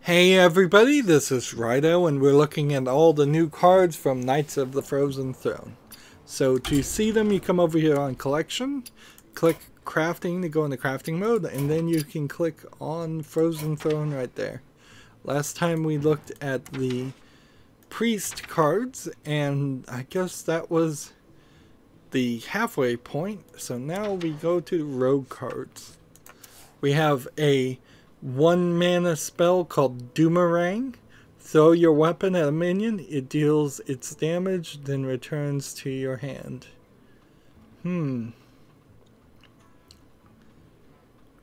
Hey everybody, this is Rydo and we're looking at all the new cards from Knights of the Frozen Throne. So to see them, you come over here on Collection, click Crafting to go into crafting mode, and then you can click on Frozen Throne right there. Last time we looked at the Priest cards, and I guess that was the halfway point. So now we go to the Rogue cards. We have a 1 mana spell called Doomerang. Throw your weapon at a minion. It deals its damage, then returns to your hand.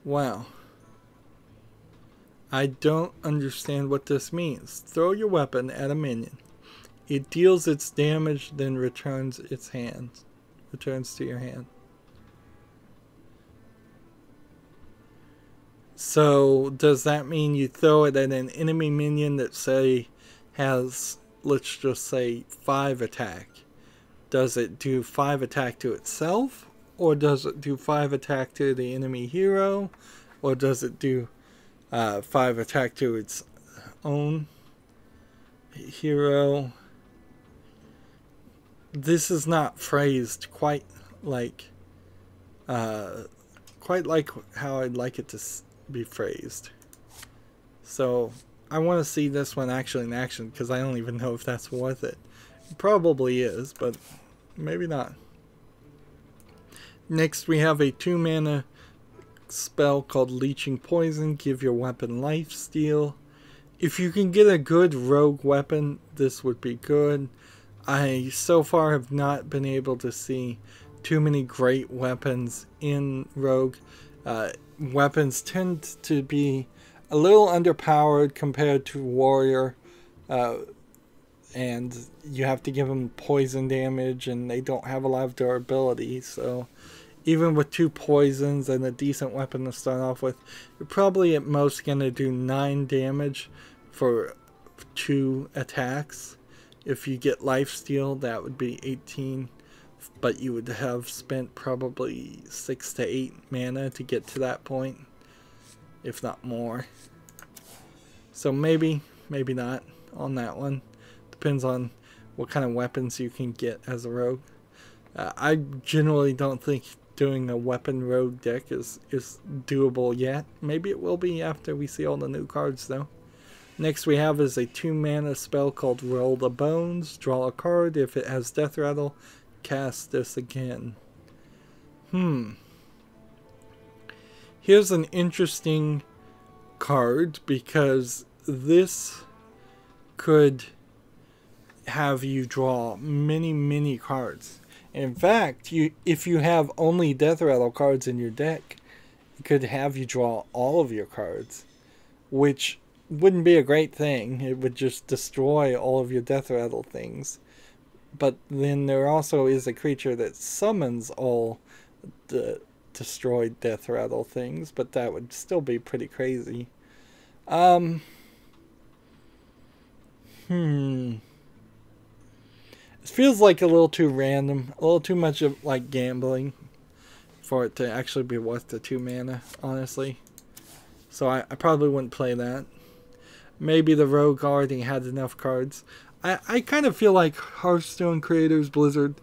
Wow. I don't understand what this means. Throw your weapon at a minion. It deals its damage, then returns its hand. Returns to your hand. So, does that mean you throw it at an enemy minion that, say, has, let's just say, 5 attack? Does it do 5 attack to itself? Or does it do 5 attack to the enemy hero? Or does it do 5 attack to its own hero? This is not phrased quite like how I'd like it to be phrased. So I want to see this one actually in action, because I don't even know if that's worth it. It probably is, but maybe not. Next we have a 2 mana spell called Leeching Poison. Give your weapon lifesteal. If you can get a good rogue weapon, this would be good. I so far have not been able to see too many great weapons in rogue. Weapons tend to be a little underpowered compared to warrior, and you have to give them poison damage, and they don't have a lot of durability. So even with 2 poisons and a decent weapon to start off with, you're probably at most going to do 9 damage for 2 attacks. If you get lifesteal, that would be 18. But you would have spent probably 6 to 8 mana to get to that point, if not more. So maybe not on that one. Depends on what kind of weapons you can get as a rogue. I generally don't think doing a weapon rogue deck is doable yet. Maybe it will be after we see all the new cards though. Next we have is a 2 mana spell called Roll the Bones. Draw a card. If it has Death Rattle, cast this again. Here's an interesting card, because this could have you draw many cards. In fact, if you have only Death Rattle cards in your deck, it could have you draw all of your cards, which wouldn't be a great thing. It would just destroy all of your Death Rattle things. But then there also is a creature that summons all the destroyed Death Rattle things, but that would still be pretty crazy. It feels like a little too random, a little too much of like gambling for it to actually be worth the 2 mana, honestly. So I probably wouldn't play that. Maybe the rogue already had enough cards. I kind of feel like Hearthstone creators, Blizzard,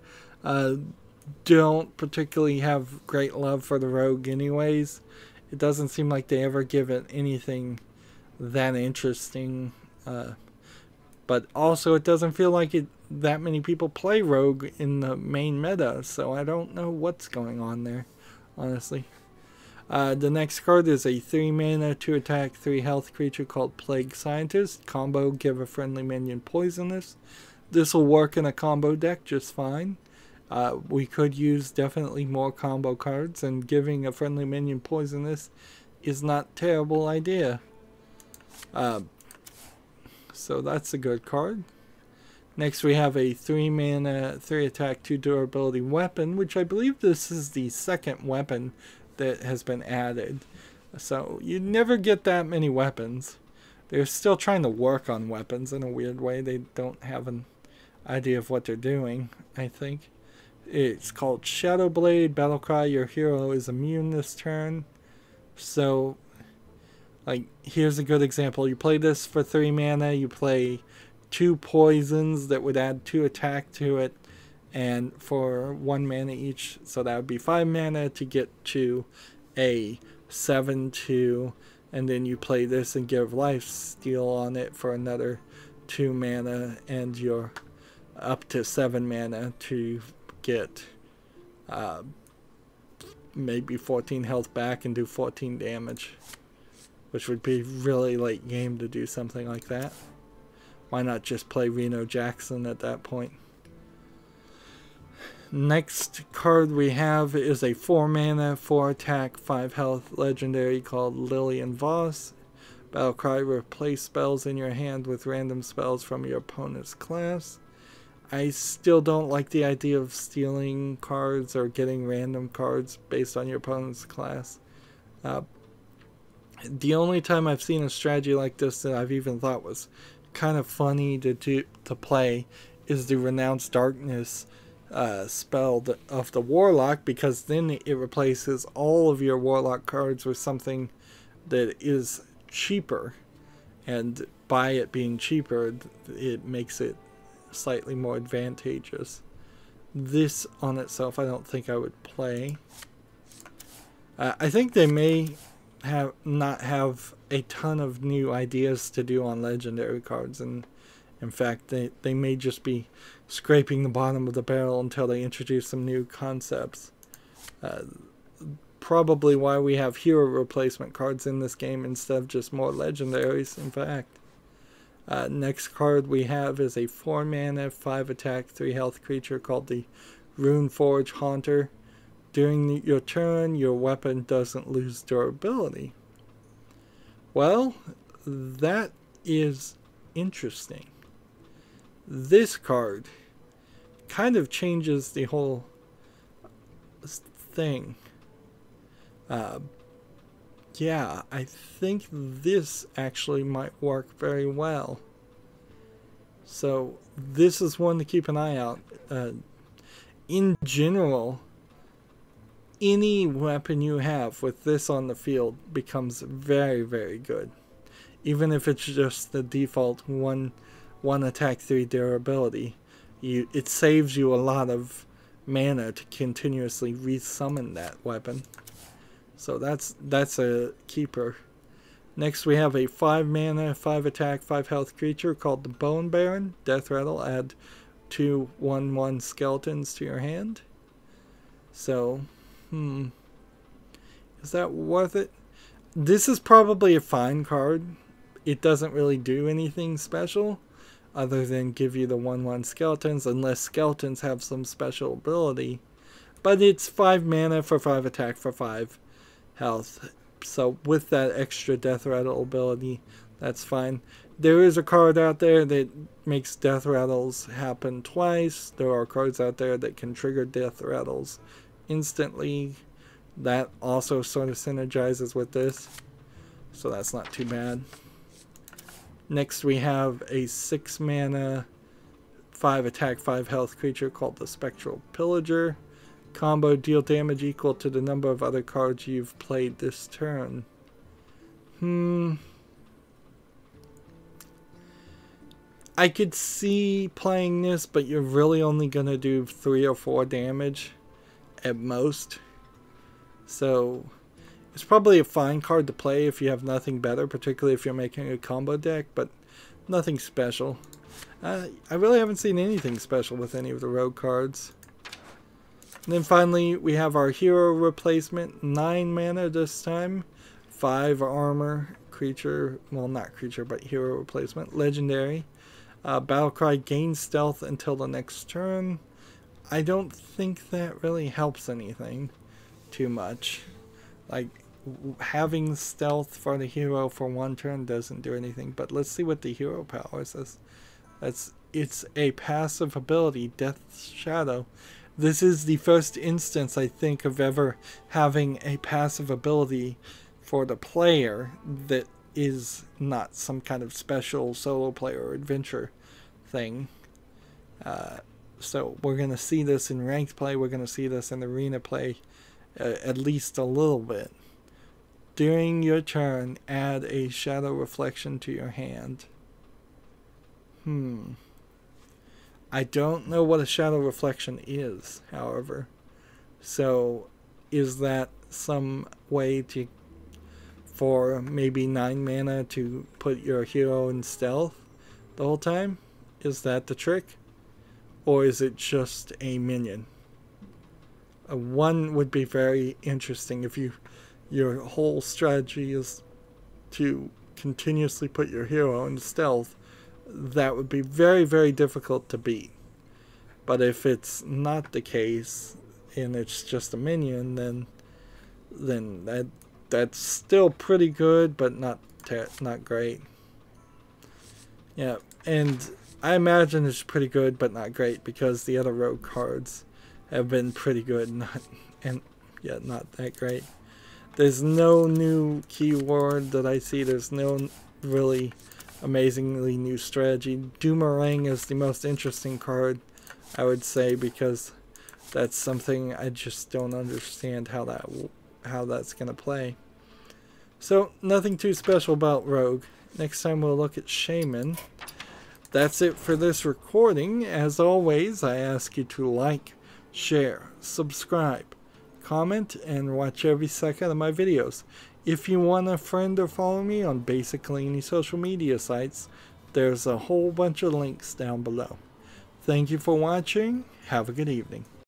don't particularly have great love for the rogue anyways. It doesn't seem like they ever give it anything that interesting. But also it doesn't feel like that many people play rogue in the main meta. So I don't know what's going on there, honestly. The next card is a 3 mana, 2 attack, 3 health creature called Plague Scientist. Combo, give a friendly minion poisonous. This will work in a combo deck just fine. We could use definitely more combo cards, and giving a friendly minion poisonous is not a terrible idea. So that's a good card. Next we have a 3 mana, 3 attack, 2 durability weapon, which I believe this is the second weapon that has been added. So you never get that many weapons. They're still trying to work on weapons in a weird way. They don't have an idea of what they're doing, I think. It's called Shadow Blade. Battlecry, your hero is immune this turn. So Like, here's a good example. You play this for 3 mana, you play 2 poisons that would add 2 attack to it, and for 1 mana each, so that would be 5 mana to get to a 7/2, and then you play this and give lifesteal on it for another 2 mana, and you're up to 7 mana to get maybe 14 health back and do 14 damage, which would be really late game to do something like that. Why not just play Reno Jackson at that point? Next card we have is a 4 mana, 4 attack, 5 health legendary called Lilian Voss. Battlecry, replace spells in your hand with random spells from your opponent's class. I still don't like the idea of stealing cards or getting random cards based on your opponent's class. The only time I've seen a strategy like this that I've even thought was kind of funny to play is the Renounce Darkness spell of the Warlock, because then it replaces all of your Warlock cards with something that is cheaper, and by it being cheaper, it makes it slightly more advantageous. This on itself I don't think I would play. I think they may not have a ton of new ideas to do on legendary cards, and in fact they may just be scraping the bottom of the barrel until they introduce some new concepts. Probably why we have hero replacement cards in this game instead of just more legendaries, in fact. Next card we have is a 4 mana, 5 attack, 3 health creature called the Runeforge Haunter. During your turn, your weapon doesn't lose durability. Well, that is interesting. This card kind of changes the whole thing. Yeah, I think this actually might work very well. So this is one to keep an eye out. In general, any weapon you have with this on the field becomes very, very good. Even if it's just the default one attack, 3 durability. It saves you a lot of mana to continuously resummon that weapon. So that's a keeper. Next we have a 5 mana, 5 attack, 5 health creature called the Bone Baron. Death Rattle, add 2 1/1 skeletons to your hand. So, is that worth it? This is probably a fine card. It doesn't really do anything special other than give you the 1/1 skeletons, unless skeletons have some special ability. But it's 5 mana for 5 attack for 5 health. So with that extra Death Rattle ability, that's fine. There is a card out there that makes Death Rattles happen twice. There are cards out there that can trigger Death Rattles instantly. That also sort of synergizes with this, so that's not too bad. Next we have a 6 mana, 5 attack, 5 health creature called the Spectral Villager. Combo, deal damage equal to the number of other cards you've played this turn. I could see playing this, but you're really only going to do 3 or 4 damage at most. So it's probably a fine card to play if you have nothing better, particularly if you're making a combo deck, but nothing special. I really haven't seen anything special with any of the rogue cards. And then finally we have our hero replacement, 9 mana this time, 5 armor, creature, well not creature but hero replacement, legendary. Battlecry, gain stealth until the next turn. I don't think that really helps anything too much. Like, having stealth for the hero for 1 turn doesn't do anything, but let's see what the hero power says. It's a passive ability, Death Shadow. This is the first instance, I think, of ever having a passive ability for the player that is not some kind of special solo player or adventure thing. So we're going to see this in ranked play, we're going to see this in arena play at least a little bit. During your turn, add a shadow reflection to your hand. I don't know what a shadow reflection is, however. So, is that some way to, for maybe 9 mana to put your hero in stealth the whole time? Is that the trick? Or is it just a minion? One would be very interesting if your whole strategy is to continuously put your hero in stealth. That would be very, very difficult to beat. But if it's not the case and it's just a minion, then that's still pretty good, but not great. Yeah, and I imagine it's pretty good, but not great, because the other rogue cards have been pretty good, not that great. There's no new keyword that I see. There's no really amazingly new strategy. Doomerang is the most interesting card, I would say, because that's something I just don't understand how that's gonna play. So nothing too special about Rogue. Next time we'll look at Shaman. That's it for this recording. As always, I ask you to like, share, subscribe, comment, and watch every second of my videos. If you want a friend or follow me on basically any social media sites, there's a whole bunch of links down below. Thank you for watching. Have a good evening.